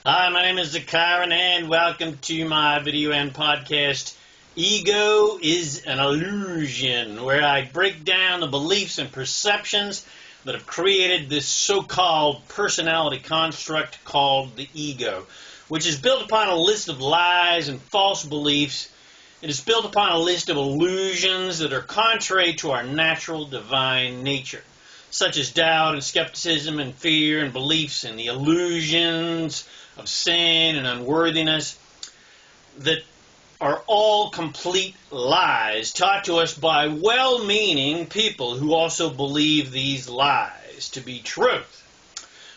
Hi, my name is ZaKaiRan and welcome to my video and podcast, Ego is an Illusion, where I break down the beliefs and perceptions that have created this so-called personality construct called the ego, which is built upon a list of lies and false beliefs. It is built upon a list of illusions that are contrary to our natural divine nature, such as doubt and skepticism and fear and beliefs and the illusions of sin and unworthiness that are all complete lies taught to us by well-meaning people who also believe these lies to be truth.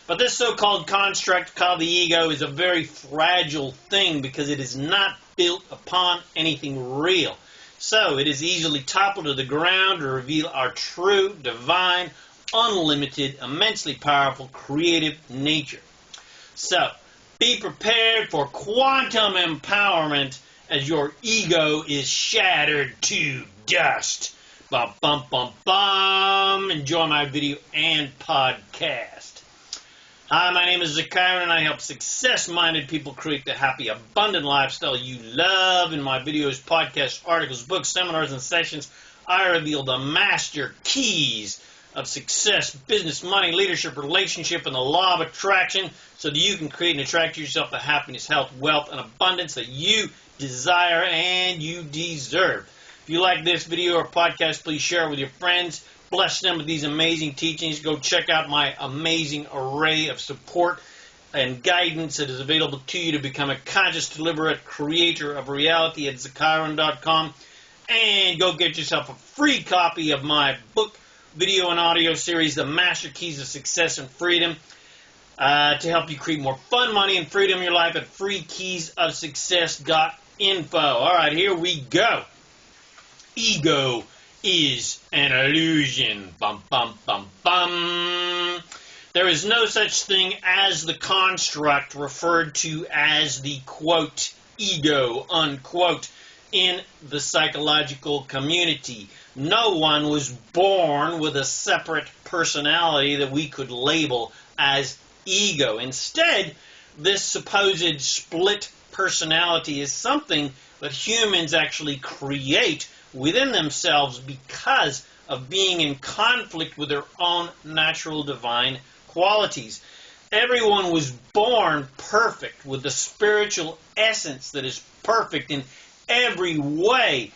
But this so-called construct called the ego is a very fragile thing because it is not built upon anything real. So it is easily toppled to the ground to reveal our true, divine, unlimited, immensely powerful, creative nature. So, be prepared for quantum empowerment as your ego is shattered to dust. Bum, bum, bum, bum. Enjoy my video and podcast. Hi, my name is ZaKaiRan and I help success-minded people create the happy, abundant lifestyle you love. In my videos, podcasts, articles, books, seminars, and sessions, I reveal the master keys of success, business, money, leadership, relationship, and the law of attraction so that you can create and attract yourself the happiness, health, wealth, and abundance that you desire and you deserve. If you like this video or podcast, please share it with your friends. Bless them with these amazing teachings. Go check out my amazing array of support and guidance that is available to you to become a conscious, deliberate creator of reality at ZaKaiRan.com. And go get yourself a free copy of my book, video and audio series, The Master Keys of Success and Freedom, to help you create more fun, money, and freedom in your life at freekeysofsuccess.info. All right, here we go. Ego is an illusion. Bum, bum, bum, bum. There is no such thing as the construct referred to as the, quote, ego, unquote, in the psychological community. No one was born with a separate personality that we could label as ego. Instead, this supposed split personality is something that humans actually create within themselves because of being in conflict with their own natural divine qualities. Everyone was born perfect with the spiritual essence that is perfect in every way.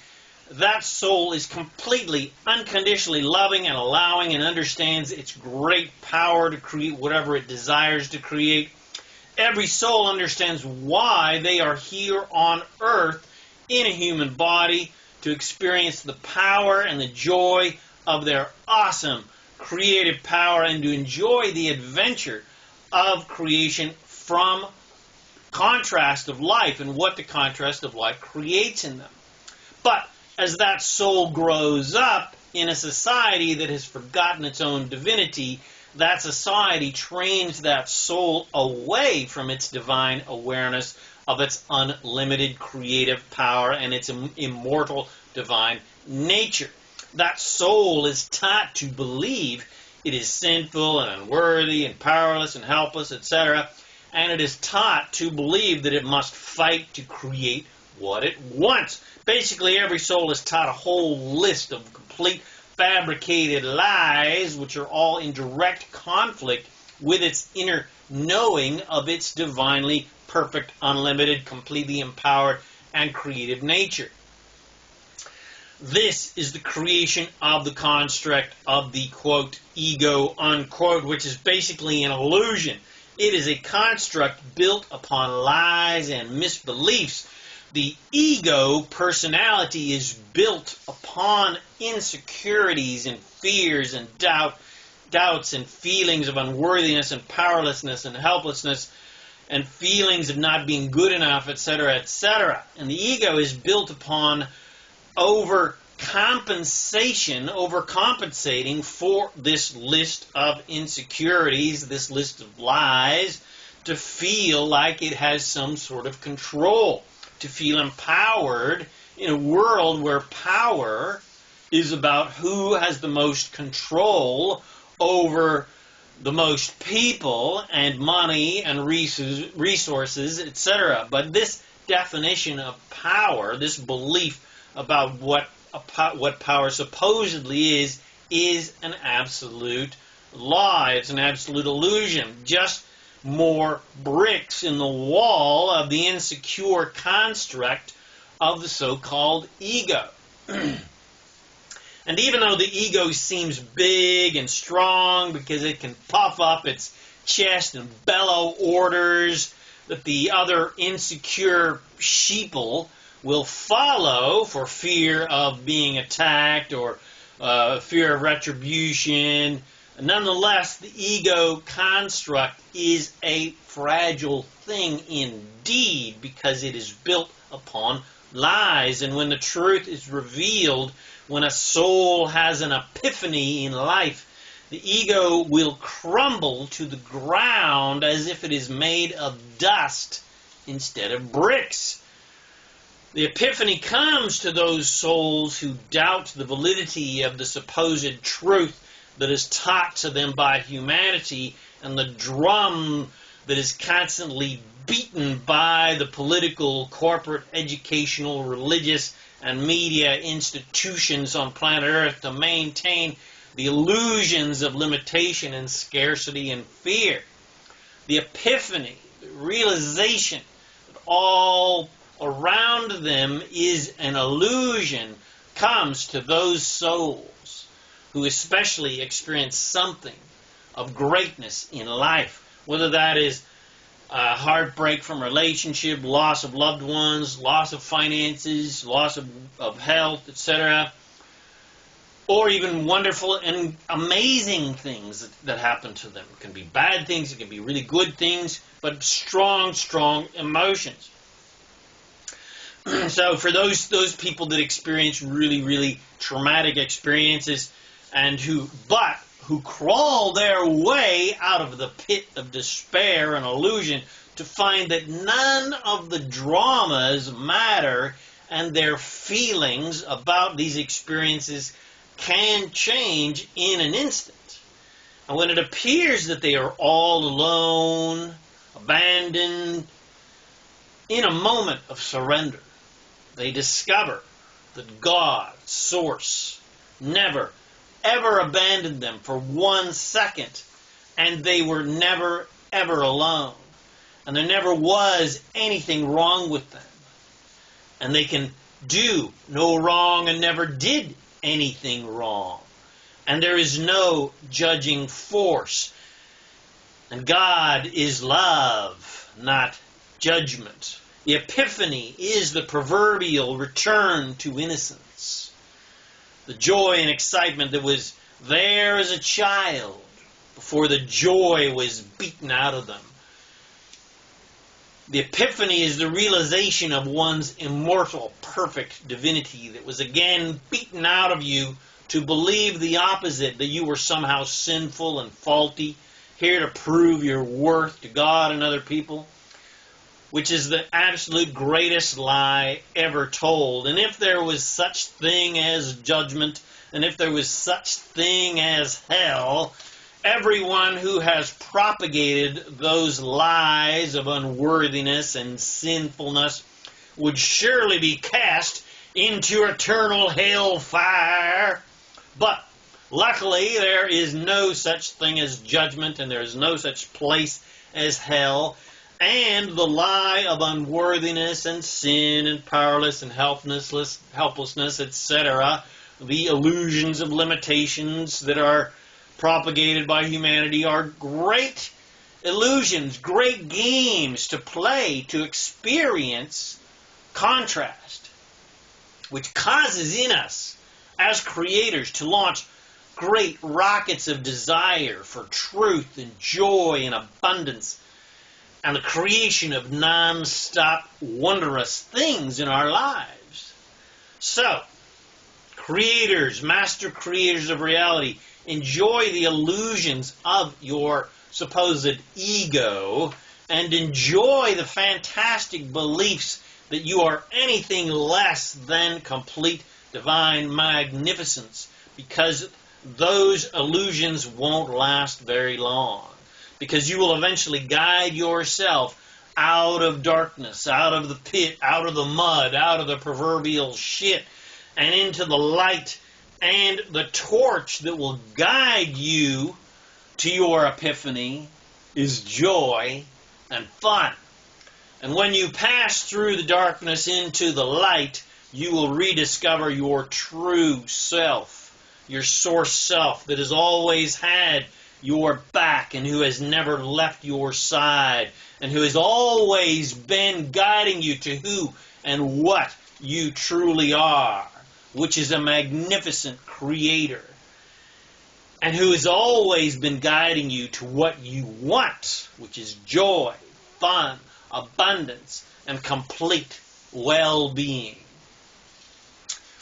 That soul is completely, unconditionally loving and allowing and understands its great power to create whatever it desires to create. Every soul understands why they are here on earth in a human body, to experience the power and the joy of their awesome creative power and to enjoy the adventure of creation from contrast of life and what the contrast of life creates in them. But as that soul grows up in a society that has forgotten its own divinity, that society trains that soul away from its divine awareness of its unlimited creative power and its immortal divine nature. That soul is taught to believe it is sinful and unworthy and powerless and helpless, etc., and it is taught to believe that it must fight to create what it wants. Basically, every soul is taught a whole list of complete fabricated lies, which are all in direct conflict with its inner knowing of its divinely perfect, unlimited, completely empowered, and creative nature. This is the creation of the construct of the, quote, ego, unquote, which is basically an illusion. It is a construct built upon lies and misbeliefs. The ego personality is built upon insecurities and fears and doubts and feelings of unworthiness and powerlessness and helplessness and feelings of not being good enough, etc., etc. And the ego is built upon overcompensating for this list of insecurities, this list of lies, to feel like it has some sort of control, to feel empowered in a world where power is about who has the most control over the most people and money and resources, etc. But this definition of power, this belief about what power supposedly is an absolute lie. It's an absolute illusion. Just more bricks in the wall of the insecure construct of the so-called ego. And even though the ego seems big and strong because it can puff up its chest and bellow orders that the other insecure sheeple will follow for fear of being attacked or fear of retribution, nonetheless, the ego construct is a fragile thing indeed because it is built upon lies. And when the truth is revealed, when a soul has an epiphany in life, the ego will crumble to the ground as if it is made of dust instead of bricks. The epiphany comes to those souls who doubt the validity of the supposed truth that is taught to them by humanity and the drum that is constantly beaten by the political, corporate, educational, religious, and media institutions on planet Earth to maintain the illusions of limitation and scarcity and fear. The epiphany, the realization that all around them is an illusion, comes to those souls who especially experience something of greatness in life, whether that is heartbreak from relationship, loss of loved ones, loss of finances, loss of health, etc., or even wonderful and amazing things that happen to them. It can be bad things, it can be really good things, but strong, strong emotions. So for those people that experience really, really traumatic experiences and who crawl their way out of the pit of despair and illusion to find that none of the dramas matter and their feelings about these experiences can change in an instant. And when it appears that they are all alone, abandoned, in a moment of surrender, they discover that God, Source, never ever abandoned them for 1 second, and they were never, ever alone. And there never was anything wrong with them. And they can do no wrong and never did anything wrong. And there is no judging force. And God is love, not judgment. The epiphany is the proverbial return to innocence. The joy and excitement that was there as a child before the joy was beaten out of them. The epiphany is the realization of one's immortal, perfect divinity that was again beaten out of you to believe the opposite, that you were somehow sinful and faulty, here to prove your worth to God and other people, which is the absolute greatest lie ever told. And if there was such thing as judgment, and if there was such thing as hell, everyone who has propagated those lies of unworthiness and sinfulness would surely be cast into eternal hellfire. But luckily, there is no such thing as judgment, and there is no such place as hell. And the lie of unworthiness and sin and powerless and helplessness, etc., the illusions of limitations that are propagated by humanity are great illusions, great games to play, to experience contrast, which causes in us, as creators, to launch great rockets of desire for truth and joy and abundance, and the creation of non-stop wondrous things in our lives. So, creators, master creators of reality, enjoy the illusions of your supposed ego and enjoy the fantastic beliefs that you are anything less than complete divine magnificence, because those illusions won't last very long, because you will eventually guide yourself out of darkness, out of the pit, out of the mud, out of the proverbial shit, and into the light and the torch that will guide you to your epiphany is joy and fun. And when you pass through the darkness into the light, you will rediscover your true self, your source self that has always had your back and who has never left your side and who has always been guiding you to who and what you truly are, which is a magnificent creator, and who has always been guiding you to what you want, which is joy, fun, abundance, and complete well-being,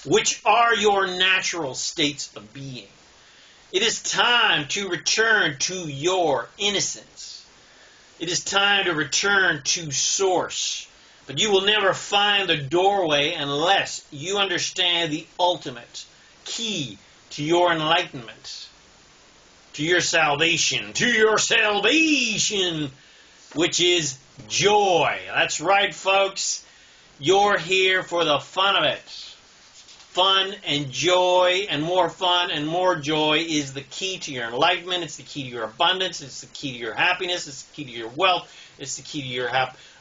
which are your natural states of being. It is time to return to your innocence. It is time to return to source. But you will never find the doorway unless you understand the ultimate key to your enlightenment, to your salvation, which is joy. That's right, folks. You're here for the fun of it. Fun and joy, and more joy is the key to your enlightenment. It's the key to your abundance. It's the key to your happiness. It's the key to your wealth. It's the key to your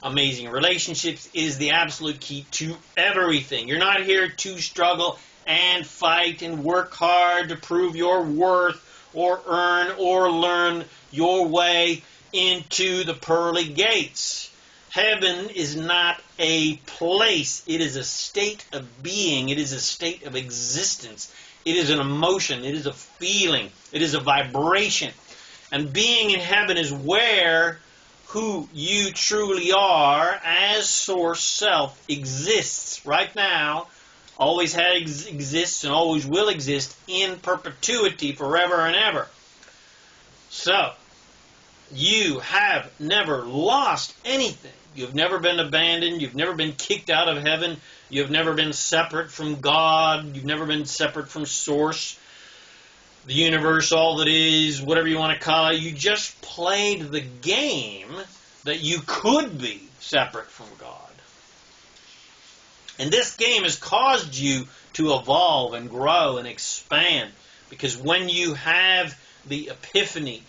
amazing relationships. It is the absolute key to everything. You're not here to struggle and fight and work hard to prove your worth or earn or learn your way into the pearly gates. Heaven is not a place. It is a state of being. It is a state of existence. It is an emotion. It is a feeling. It is a vibration. And being in heaven is where who you truly are as source self exists right now, always exists and always will exist in perpetuity forever and ever. So, you have never lost anything. You've never been abandoned. You've never been kicked out of heaven. You've never been separate from God. You've never been separate from Source, the universe, all that is, whatever you want to call it. You just played the game that you could be separate from God. And this game has caused you to evolve and grow and expand, because when you have the epiphany,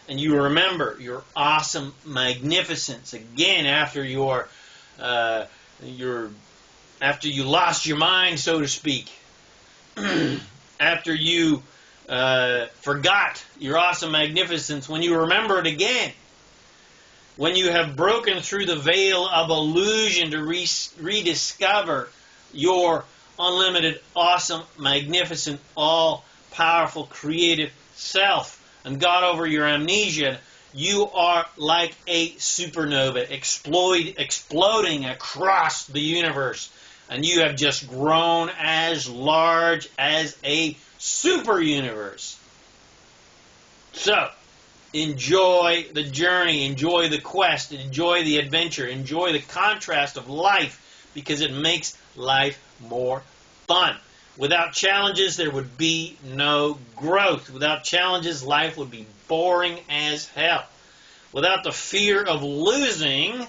and you remember your awesome magnificence again after after you lost your mind, so to speak, after you forgot your awesome magnificence, when you remember it again, when you have broken through the veil of illusion to rediscover your unlimited, awesome, magnificent, all-powerful, creative self, and got over your amnesia, you are like a supernova exploding across the universe. And you have just grown as large as a super universe. So, enjoy the journey, enjoy the quest, enjoy the adventure, enjoy the contrast of life, because it makes life more fun. Without challenges, there would be no growth. Without challenges, life would be boring as hell. Without the fear of losing,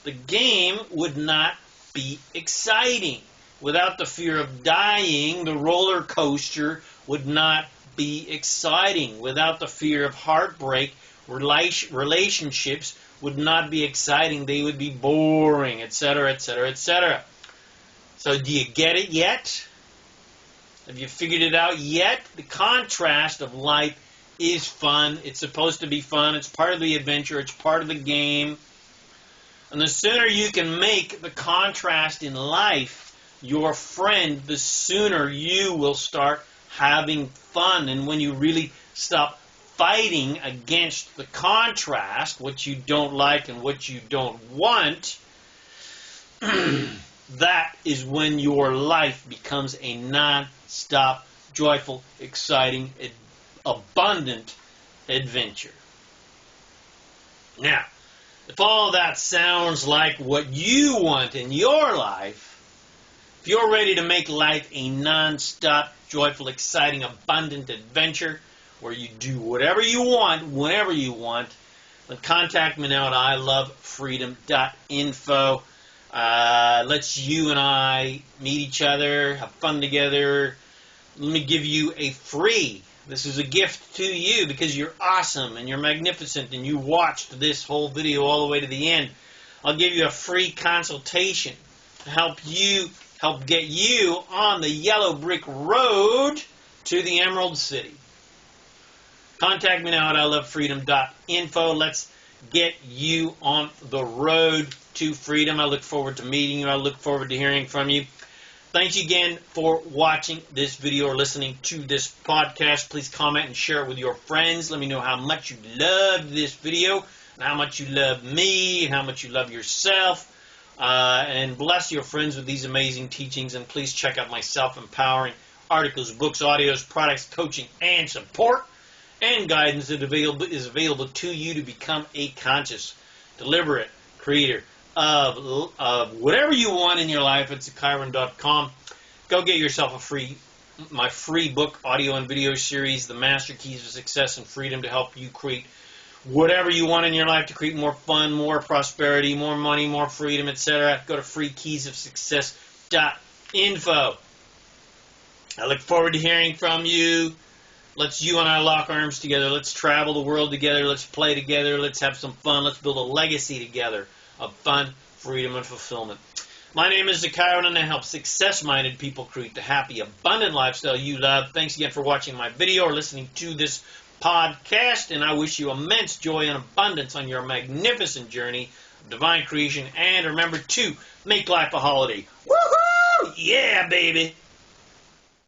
the game would not be exciting. Without the fear of dying, the roller coaster would not be exciting. Without the fear of heartbreak, relationships would not be exciting. They would be boring, etc., etc., etc. So do you get it yet? Have you figured it out yet? The contrast of life is fun. It's supposed to be fun. It's part of the adventure. It's part of the game. And the sooner you can make the contrast in life your friend, the sooner you will start having fun. And when you really stop fighting against the contrast, what you don't like and what you don't want, that is when your life becomes a non-stop, joyful, exciting, abundant adventure. Now, if all that sounds like what you want in your life, If you're ready to make life a non-stop, joyful, exciting, abundant adventure where you do whatever you want, whenever you want, then contact me now at ilovefreedom.info. Let's you and I meet each other, have fun together. Let me give you a free, this is a gift to you because you're awesome and you're magnificent and you watched this whole video all the way to the end. I'll give you a free consultation to help get you on the yellow brick road to the Emerald City. Contact me now at ilovefreedom.info. Let's get you on the road to freedom. I look forward to meeting you. I look forward to hearing from you. Thanks again for watching this video or listening to this podcast. Please comment and share it with your friends. Let me know how much you loved this video, and how much you love me, and how much you love yourself. And bless your friends with these amazing teachings. And please check out my self-empowering articles, books, audios, products, coaching, and support, and guidance that is available to you to become a conscious, deliberate creator of whatever you want in your life at ZaKaiRan.com. Go get yourself my free book, audio and video series, The Master Keys of Success and Freedom, to help you create whatever you want in your life, to create more fun, more prosperity, more money, more freedom, etc. Go to freekeysofsuccess.info. I look forward to hearing from you. Let's you and I lock arms together. Let's travel the world together. Let's play together. Let's have some fun. Let's build a legacy together of fun, freedom, and fulfillment. My name is ZaKaiRan, and I help success-minded people create the happy, abundant lifestyle you love. Thanks again for watching my video or listening to this podcast, and I wish you immense joy and abundance on your magnificent journey of divine creation. And remember to make life a holiday. Woohoo! Yeah, baby!